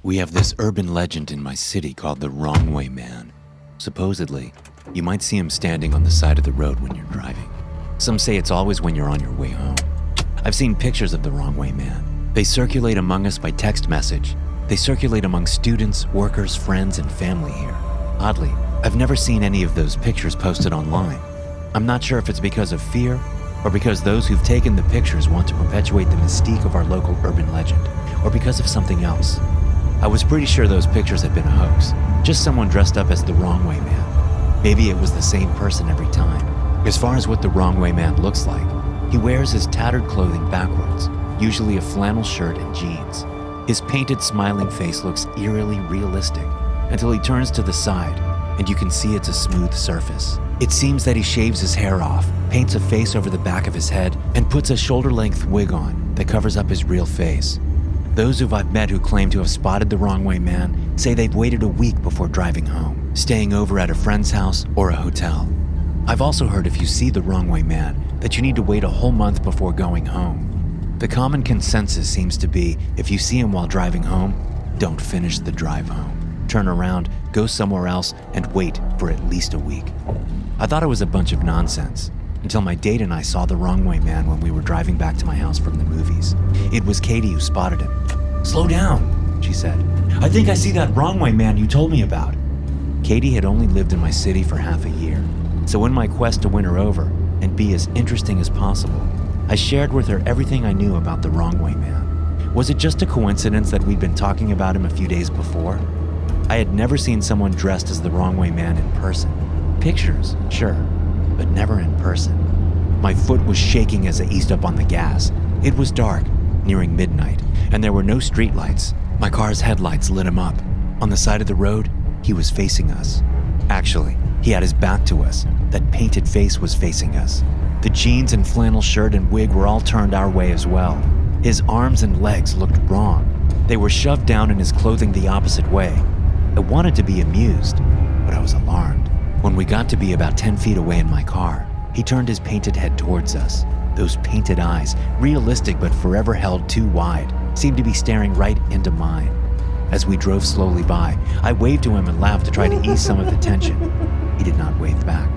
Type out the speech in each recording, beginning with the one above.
We have this urban legend in my city called the Wrong Way Man. Supposedly, you might see him standing on the side of the road when you're driving. Some say it's always when you're on your way home. I've seen pictures of the Wrong Way Man. They circulate among us by text message. They circulate among students, workers, friends, and family here. Oddly, I've never seen any of those pictures posted online. I'm not sure if it's because of fear or because those who've taken the pictures want to perpetuate the mystique of our local urban legend, or because of something else. I was pretty sure those pictures had been a hoax, just someone dressed up as the Wrong Way Man. Maybe it was the same person every time. As far as what the Wrong Way Man looks like, he wears his tattered clothing backwards, usually a flannel shirt and jeans. His painted smiling face looks eerily realistic until he turns to the side and you can see it's a smooth surface. It seems that he shaves his hair off, paints a face over the back of his head, and puts a shoulder-length wig on that covers up his real face. Those who I've met who claim to have spotted the Wrong Way Man say they've waited a week before driving home, staying over at a friend's house or a hotel. I've also heard if you see the Wrong Way Man that you need to wait a whole month before going home. The common consensus seems to be if you see him while driving home, don't finish the drive home. Turn around, go somewhere else, and wait for at least a week. I thought it was a bunch of nonsense until my date and I saw the Wrong Way Man when we were driving back to my house from the movies. It was Katie who spotted him. "Slow down," she said. "I think I see that Wrong Way Man you told me about." Katie had only lived in my city for half a year, so in my quest to win her over and be as interesting as possible, I shared with her everything I knew about the Wrong Way Man. Was it just a coincidence that we'd been talking about him a few days before? I had never seen someone dressed as the Wrong Way Man in person. Pictures, sure, but never in person. My foot was shaking as I eased up on the gas. It was dark, nearing midnight, and there were no streetlights. My car's headlights lit him up. On the side of the road, he was facing us. Actually, he had his back to us. That painted face was facing us. The jeans and flannel shirt and wig were all turned our way as well. His arms and legs looked wrong. They were shoved down in his clothing the opposite way. I wanted to be amused, but I was alarmed. When we got to be about 10 feet away in my car, he turned his painted head towards us. Those painted eyes, realistic but forever held too wide, seemed to be staring right into mine. As we drove slowly by, I waved to him and laughed to try to ease some of the tension. He did not wave back.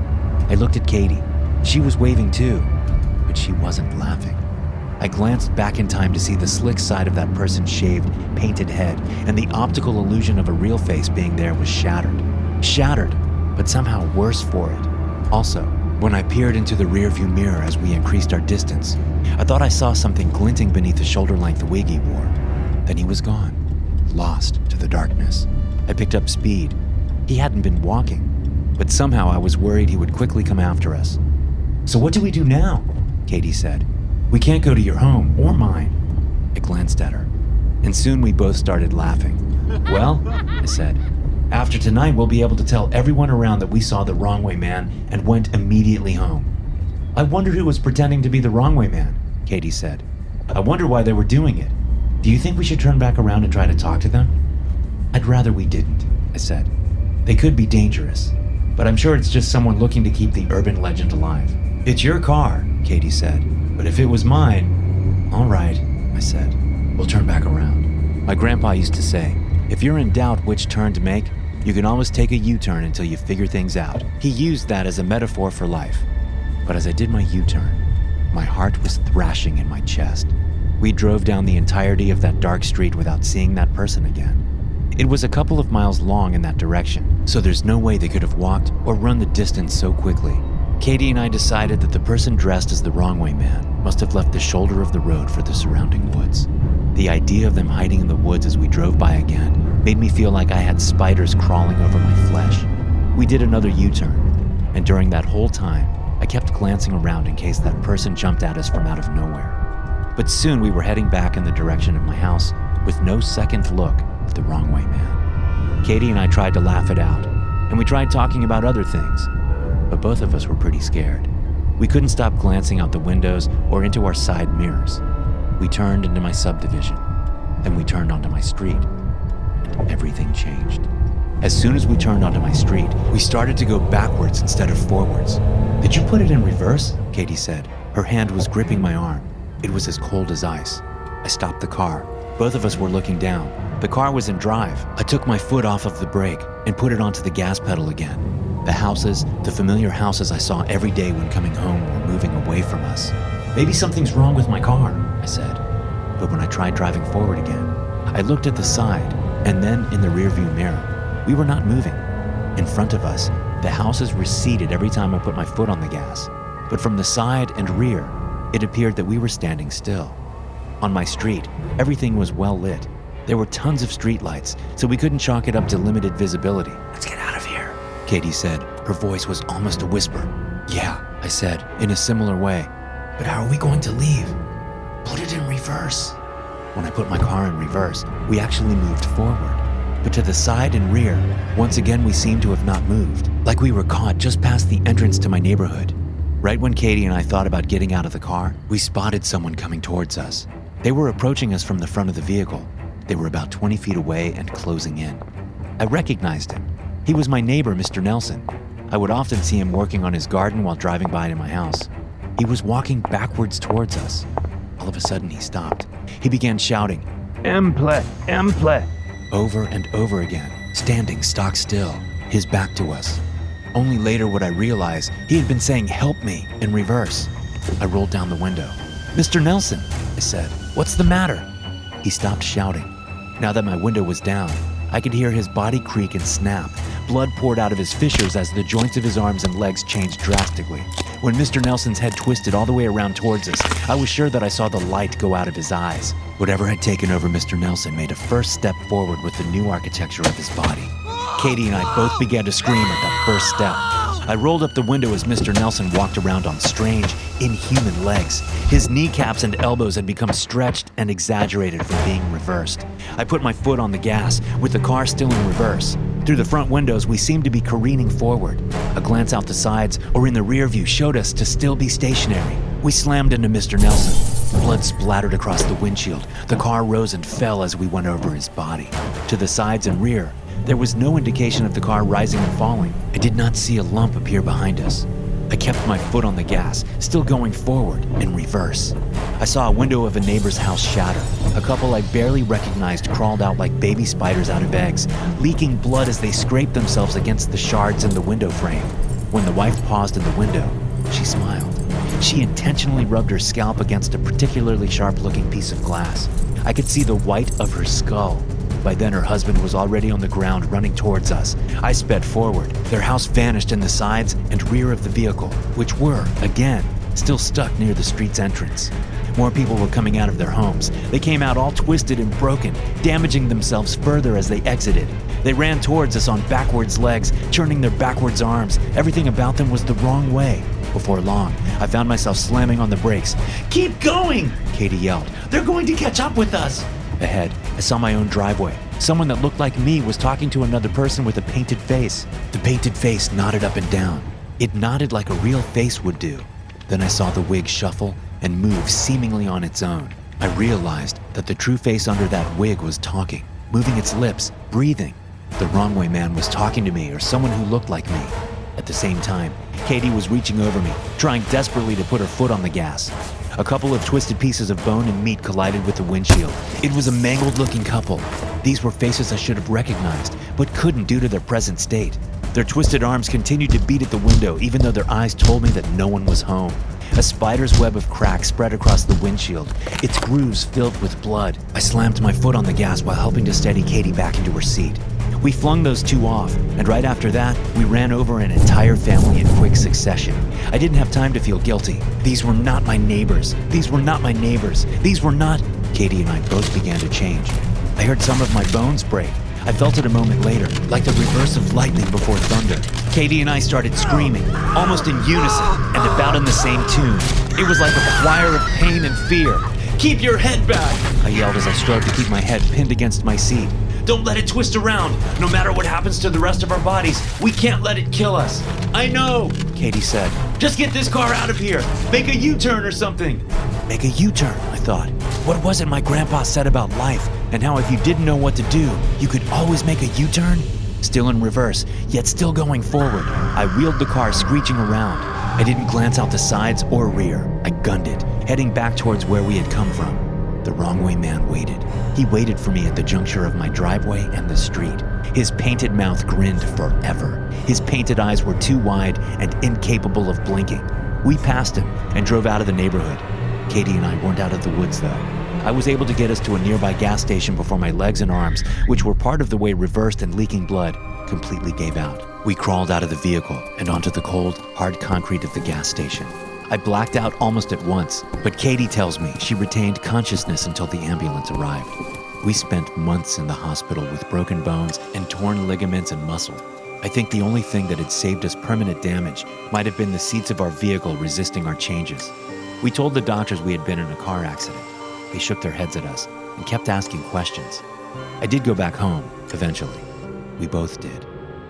I looked at Katie. She was waving too, but she wasn't laughing. I glanced back in time to see the slick side of that person's shaved, painted head, and the optical illusion of a real face being there was shattered. Shattered, but somehow worse for it. Also, when I peered into the rearview mirror as we increased our distance, I thought I saw something glinting beneath the shoulder-length wig he wore. Then he was gone, lost to the darkness. I picked up speed. He hadn't been walking, but somehow I was worried he would quickly come after us. "So what do we do now?" Katie said. "We can't go to your home or mine." I glanced at her, and soon we both started laughing. "Well," I said, "after tonight we'll be able to tell everyone around that we saw the Wrong Way Man and went immediately home." "I wonder who was pretending to be the Wrong Way Man," Katie said. "I wonder why they were doing it. Do you think we should turn back around and try to talk to them?" "I'd rather we didn't," I said. "They could be dangerous, but I'm sure it's just someone looking to keep the urban legend alive." "It's your car," Katie said, "but if it was mine..." "All right," I said. "We'll turn back around." My grandpa used to say, if you're in doubt which turn to make, you can always take a U-turn until you figure things out. He used that as a metaphor for life. But as I did my U-turn, my heart was thrashing in my chest. We drove down the entirety of that dark street without seeing that person again. It was a couple of miles long in that direction, so there's no way they could have walked or run the distance so quickly. Katie and I decided that the person dressed as the Wrong Way Man must have left the shoulder of the road for the surrounding woods. The idea of them hiding in the woods as we drove by again made me feel like I had spiders crawling over my flesh. We did another U-turn, and during that whole time, I kept glancing around in case that person jumped at us from out of nowhere. But soon we were heading back in the direction of my house with no second look at the Wrong Way Man. Katie and I tried to laugh it out, and we tried talking about other things, but both of us were pretty scared. We couldn't stop glancing out the windows or into our side mirrors. We turned into my subdivision, then we turned onto my street, and everything changed. As soon as we turned onto my street, we started to go backwards instead of forwards. "Did you put it in reverse?" Katie said. Her hand was gripping my arm. It was as cold as ice. I stopped the car. Both of us were looking down. The car was in drive. I took my foot off of the brake and put it onto the gas pedal again. The familiar houses I saw every day when coming home were moving away from us. Maybe something's wrong with my car, I said. But when I tried driving forward again, I looked at the side and then in the rearview mirror. We were not moving. In front of us, the houses receded every time I put my foot on the gas. But from the side and rear, it appeared that we were standing still. On my street, everything was well lit. There were tons of streetlights, so we couldn't chalk it up to limited visibility. "Let's get out of here," Katie said. Her voice was almost a whisper. "Yeah," I said, in a similar way. "But how are we going to leave?" "Put it in reverse." When I put my car in reverse, we actually moved forward. But to the side and rear, once again we seemed to have not moved, like we were caught just past the entrance to my neighborhood. Right when Katie and I thought about getting out of the car, we spotted someone coming towards us. They were approaching us from the front of the vehicle. They were about 20 feet away and closing in. I recognized him. He was my neighbor, Mr. Nelson. I would often see him working on his garden while driving by to my house. He was walking backwards towards us. All of a sudden, he stopped. He began shouting, "Emple, Emple," over and over again, standing stock still, his back to us. Only later would I realize he had been saying, "Help me," in reverse. I rolled down the window. "Mr. Nelson," I said, "what's the matter?" He stopped shouting. Now that my window was down, I could hear his body creak and snap. Blood poured out of his fissures as the joints of his arms and legs changed drastically. When Mr. Nelson's head twisted all the way around towards us, I was sure that I saw the light go out of his eyes. Whatever had taken over Mr. Nelson made a first step forward with the new architecture of his body. Katie and I both began to scream at that first step. I rolled up the window as Mr. Nelson walked around on strange, inhuman legs. His kneecaps and elbows had become stretched and exaggerated from being reversed. I put my foot on the gas, with the car still in reverse. Through the front windows, we seemed to be careening forward. A glance out the sides or in the rear view showed us to still be stationary. We slammed into Mr. Nelson. Blood splattered across the windshield. The car rose and fell as we went over his body. To the sides and rear, there was no indication of the car rising and falling. I did not see a lump appear behind us. I kept my foot on the gas, still going forward, in reverse. I saw a window of a neighbor's house shatter. A couple I barely recognized crawled out like baby spiders out of eggs, leaking blood as they scraped themselves against the shards in the window frame. When the wife paused in the window, she smiled. She intentionally rubbed her scalp against a particularly sharp-looking piece of glass. I could see the white of her skull. By then, her husband was already on the ground running towards us. I sped forward. Their house vanished in the sides and rear of the vehicle, which were, again, still stuck near the street's entrance. More people were coming out of their homes. They came out all twisted and broken, damaging themselves further as they exited. They ran towards us on backwards legs, churning their backwards arms. Everything about them was the wrong way. Before long, I found myself slamming on the brakes. "Keep going!" Katie yelled. "They're going to catch up with us!" Ahead, I saw my own driveway. Someone that looked like me was talking to another person with a painted face. The painted face nodded up and down. It nodded like a real face would do. Then I saw the wig shuffle and move seemingly on its own. I realized that the true face under that wig was talking, moving its lips, breathing. The wrong way man was talking to me or someone who looked like me. At the same time, Katie was reaching over me, trying desperately to put her foot on the gas. A couple of twisted pieces of bone and meat collided with the windshield. It was a mangled-looking couple. These were faces I should have recognized, but couldn't due to their present state. Their twisted arms continued to beat at the window, even though their eyes told me that no one was home. A spider's web of cracks spread across the windshield, its grooves filled with blood. I slammed my foot on the gas while helping to steady Katie back into her seat. We flung those two off, and right after that, we ran over an entire family in quick succession. I didn't have time to feel guilty. These were not my neighbors. These were not my neighbors. These were not... Katie and I both began to change. I heard some of my bones break. I felt it a moment later, like the reverse of lightning before thunder. Katie and I started screaming, almost in unison, and about in the same tune. It was like a choir of pain and fear. "Keep your head back!" I yelled as I strove to keep my head pinned against my seat. "Don't let it twist around. No matter what happens to the rest of our bodies, we can't let it kill us." "I know," Katie said. "Just get this car out of here. Make a U-turn or something." Make a U-turn, I thought. What was it my grandpa said about life and how if you didn't know what to do, you could always make a U-turn? Still in reverse, yet still going forward, I wheeled the car screeching around. I didn't glance out the sides or rear. I gunned it, heading back towards where we had come from. The wrong way man waited. He waited for me at the juncture of my driveway and the street. His painted mouth grinned forever. His painted eyes were too wide and incapable of blinking. We passed him and drove out of the neighborhood. Katie and I weren't out of the woods, though. I was able to get us to a nearby gas station before my legs and arms, which were part of the way reversed and leaking blood, completely gave out. We crawled out of the vehicle and onto the cold, hard concrete of the gas station. I blacked out almost at once, but Katie tells me she retained consciousness until the ambulance arrived. We spent months in the hospital with broken bones and torn ligaments and muscle. I think the only thing that had saved us permanent damage might have been the seats of our vehicle resisting our changes. We told the doctors we had been in a car accident. They shook their heads at us and kept asking questions. I did go back home, eventually. We both did.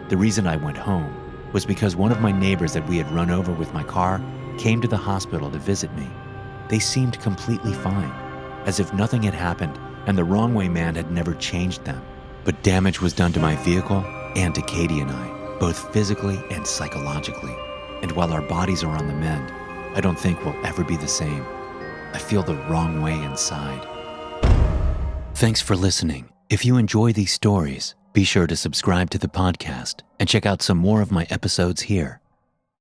The reason I went home was because one of my neighbors that we had run over with my car came to the hospital to visit me. They seemed completely fine, as if nothing had happened and the wrong way man had never changed them. But damage was done to my vehicle and to Katie and I, both physically and psychologically. And while our bodies are on the mend, I don't think we'll ever be the same. I feel the wrong way inside. Thanks for listening. If you enjoy these stories, be sure to subscribe to the podcast and check out some more of my episodes here.